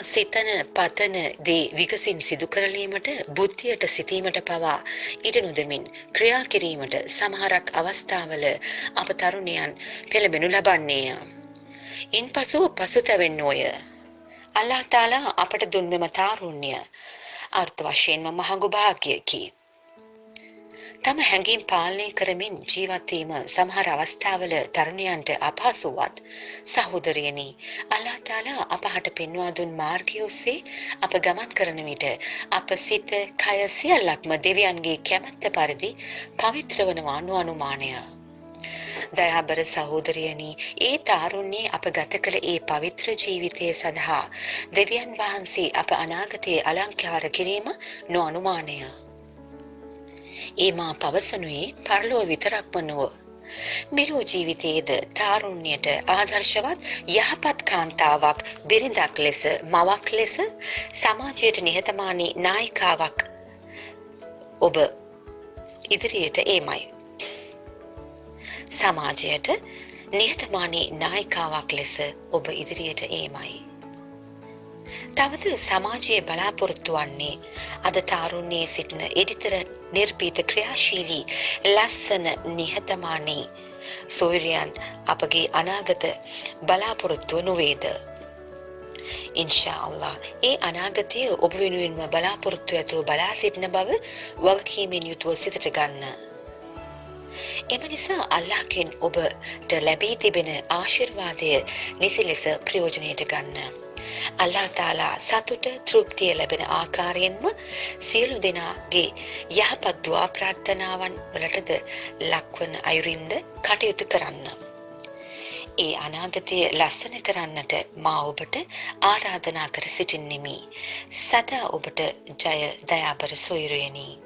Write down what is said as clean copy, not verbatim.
සිතන පතන දේ විකසින් සිදු කරලීමට බුද්ධියට සිතීමට පවා ඉඩ නොදෙමින් ක්‍රියා කිරීමට සමහරක් අවස්ථාවල අප තරුණයන් පෙළඹෙනු ලබන්නේය. ඉන්පසු පසුතැවෙන්නෝය. අල්ලාහ් තාලා අපට දුන් මෙම තාරුණ්‍ය අර්ථ වශයෙන්ම මහඟු භාග්‍යයකි. තම හැඟීම් පාලනය කරමින් ජීවත් වීම සමහර අවස්ථාවල තරුණයන්ට අපහසු වත් සහෝදරයනි, අල්ලාහ් තාලා අපහට පෙන්වා දුන් මාර්ගය ඔස්සේ අප ගමන් කරන විට අප සිත, කය සියල්ලක්ම දෙවියන්ගේ කැමැත්ත පරිදි පවිත්‍ර වනවා නොඅනුමානය. දයාබර සහෝදරයනි, ඒ තාරුණ්‍යයේ අප ගත කළ ඒ පවිත්‍ර ජීවිතය සඳහා දෙවියන් වහන්සේ අප අනාගතයේ අලංකාර කිරීම නොඅනුමානය. ඒ මා පවසනුයේ පරලොව විතරක්ම නොව මෙලෝ ජීවිතයේද තාරුණ්‍යයට ආදර්ශවත් යහපත් කාන්තාවක්, බිරිඳක් ලෙස, මවක් ලෙස සමාජයට නිහතමානී නායිකාවක් ඔබ ඉදිරියට ඒමයි. සමාජයට නිහතමානී නායිකාවක් ලෙස ඔබ ඉදිරියට ඒමයි. තවද සමාජයේ බලාපොරොත්තු වන්නේ අද තාරුණ්‍යයේ සිටින එඩිතර නිර්භීත ක්‍රියාශීලී ලස්සන නිහතමානී සොයුරියන් අපගේ අනාගත බලාපොරොත්තුව නොවේද? ඉන්ෂා අල්ලාහ් ඒ අනාගතය ඔබ වෙනුවෙන්ම බලාපොරොත්තු ඇතුව බලා සිටින බව වගකීමෙන් යුතුව සිතට ගන්න. එම නිසා අල්ලාහ්ගෙන් ඔබට ලැබී තිබෙන ආශිර්වාදය නිසි ලෙස ප්‍රයෝජනයට ගන්න. අල්ලාහ් තාලා සතුට, තෘප්තිය ලැබෙන ආකාරයෙන්ම සියලු දෙනාගේ යහපත් දුආ ප්‍රාර්ථනාවන් වලටද ලක්වන අයුරින්ද කටයුතු කරන්න. ඒ අනාගතය ලස්සන කරන්නට මා ඔබට ආරාධනා කර සිටින්නෙමි. සදා ඔබට ජය, දයාබර සොයුරියනි.